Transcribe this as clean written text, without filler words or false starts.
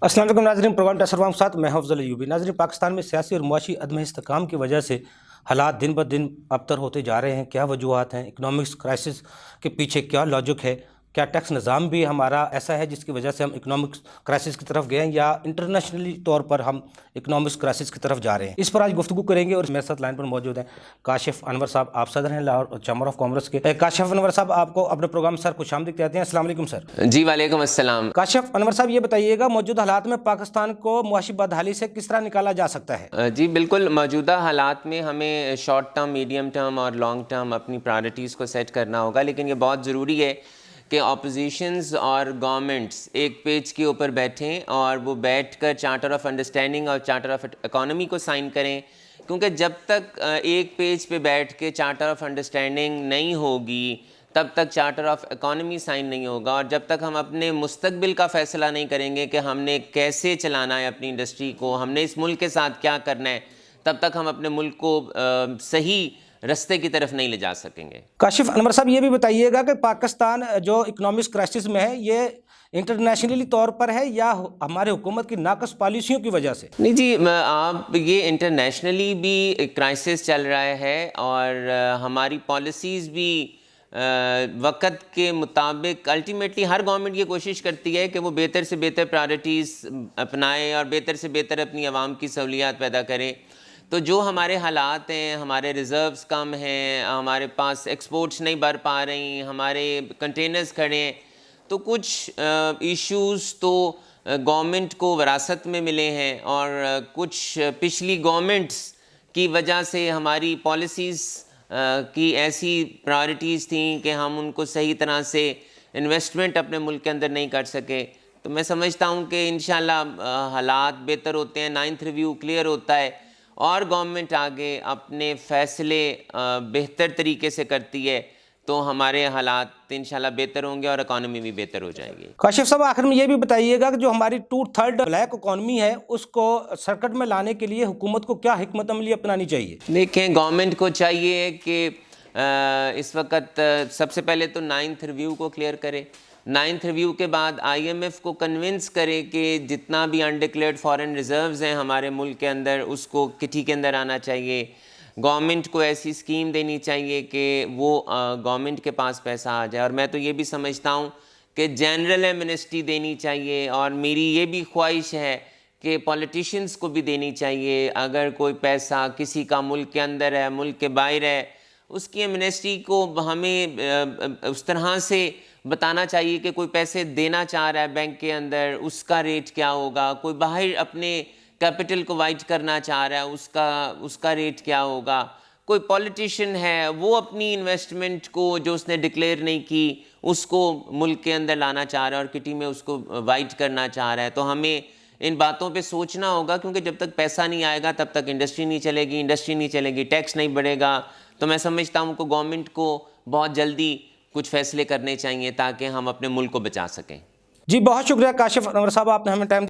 अस्सलाम वालेकुम नाज़रीन, प्रोग्राम टसरवाम साथ मैं हूं अफजल अयूबी। नाज़रीन, पाकिस्तान में सियासी और मुआशी अदम इस्तेहकाम की वजह से हालात दिन ब दिन अबतर होते जा रहे हैं। क्या वजूहात हैं, इकनॉमिक्स क्राइसिस के पीछे क्या लॉजिक है, क्या टैक्स निज़ाम भी हमारा ऐसा है जिसकी वजह से हम इकनॉमिक्स क्राइसिस की तरफ गए हैं, या इंटरनेशनली तौर पर हम इकनॉमिक्स क्राइसिस की तरफ जा रहे हैं। इस पर आज गुफ्तगू करेंगे और मेरे साथ लाइन पर मौजूद हैं काशिफ अनवर साहब। आप सदर हैं लाहौर चैम्बर ऑफ कॉमर्स के। काशिफ अनवर साहब, आपको अपने प्रोग्राम सर खुशामदीद कहते हैं। अस्सलाम वालेकुम सर। जी वालेकुम अस्सलाम। काशिफ अनवर साहब, ये बताइएगा, मौजूदा हालात में पाकिस्तान को मुआशी बदहाली से किस तरह निकाला जा सकता है? जी बिल्कुल, मौजूदा हालात में हमें शॉर्ट टर्म, मीडियम टर्म और लॉन्ग टर्म अपनी प्रायोरिटीज़ को सेट करना होगा, लेकिन ये बहुत ज़रूरी है कि अपोजिशंस और गवर्नमेंट्स एक पेज के ऊपर बैठें और वो बैठकर चार्टर ऑफ अंडरस्टैंडिंग और चार्टर ऑफ इकोनॉमी को साइन करें, क्योंकि जब तक एक पेज पे बैठ के चार्टर ऑफ अंडरस्टैंडिंग नहीं होगी तब तक चार्टर ऑफ इकोनॉमी साइन नहीं होगा, और जब तक हम अपने मुस्तकबिल का फ़ैसला नहीं करेंगे कि हमने कैसे चलाना है अपनी इंडस्ट्री को, हमने इस मुल्क के साथ क्या करना है, तब तक हम अपने मुल्क को सही रास्ते की तरफ नहीं ले जा सकेंगे। काशिफ अनवर साहब, ये भी बताइएगा कि पाकिस्तान जो इकोनॉमिक्स क्राइसिस में है, ये इंटरनेशनली तौर पर है या हमारे हुकूमत की नाकस पॉलिसियों की वजह से? नहीं जी, आप ये इंटरनेशनली भी क्राइसिस चल रहा है और हमारी पॉलिसीज़ भी वक़्त के मुताबिक अल्टीमेटली हर गवर्नमेंट ये कोशिश करती है कि वो बेहतर से बेहतर प्रायोरिटीज़ अपनाए और बेहतर से बेहतर अपनी आवाम की सहूलियात पैदा करे। तो जो हमारे हालात हैं, हमारे रिज़र्व्स कम हैं, हमारे पास एक्सपोर्ट्स नहीं बढ़ पा रही, हमारे कंटेनर्स खड़े हैं, तो कुछ इश्यूज़ तो गवर्नमेंट को विरासत में मिले हैं और कुछ पिछली गवर्नमेंट्स की वजह से हमारी पॉलिसीज़ की ऐसी प्रायोरिटीज़ थी कि हम उनको सही तरह से इन्वेस्टमेंट अपने मुल्क के अंदर नहीं कर सके। तो मैं समझता हूँ कि इंशाल्लाह हालात बेहतर होते हैं, 9th रिव्यू क्लियर होता है और गवर्नमेंट आगे अपने फ़ैसले बेहतर तरीके से करती है, तो हमारे हालात इंशाल्लाह बेहतर होंगे और इकॉनमी भी बेहतर हो जाएगी। काशिफ साहब, आखिर में ये भी बताइएगा कि जो हमारी 2/3 ब्लैक इकॉनमी है, उसको सर्कट में लाने के लिए हुकूमत को क्या हिकमत अमली अपनानी चाहिए? देखें, गवर्नमेंट को चाहिए कि इस वक्त सबसे पहले तो 9th रिव्यू को क्लियर करे। 9th रिव्यू के बाद IMF को कन्विंस करे कि जितना भी अनडिक्लेयर्ड फॉरेन रिजर्व्स हैं हमारे मुल्क के अंदर, उसको किटी के अंदर आना चाहिए। गवर्नमेंट को ऐसी स्कीम देनी चाहिए कि वो गवर्नमेंट के पास पैसा आ जाए, और मैं तो ये भी समझता हूँ कि जनरल एमनेस्टी देनी चाहिए, और मेरी ये भी ख्वाहिश है कि पॉलिटिशियंस को भी देनी चाहिए। अगर कोई पैसा किसी का मुल्क के अंदर है, मुल्क के बाहर है, उसकी एमनेस्टी को हमें उस तरह से बताना चाहिए कि कोई पैसे देना चाह रहा है बैंक के अंदर, उसका रेट क्या होगा, कोई बाहर अपने कैपिटल को वाइट करना चाह रहा है, उसका रेट क्या होगा, कोई पॉलिटिशियन है वो अपनी इन्वेस्टमेंट को जो उसने डिक्लेयर नहीं की उसको मुल्क के अंदर लाना चाह रहा है और किटी में उसको वाइट करना चाह रहा है, तो हमें इन बातों पे सोचना होगा, क्योंकि जब तक पैसा नहीं आएगा तब तक इंडस्ट्री नहीं चलेगी, टैक्स नहीं बढ़ेगा। तो मैं समझता हूँ कि गवर्नमेंट को बहुत जल्दी कुछ फैसले करने चाहिए ताकि हम अपने मुल्क को बचा सकें। जी, बहुत शुक्रिया काशिफ अनवर साहब, आपने हमें टाइम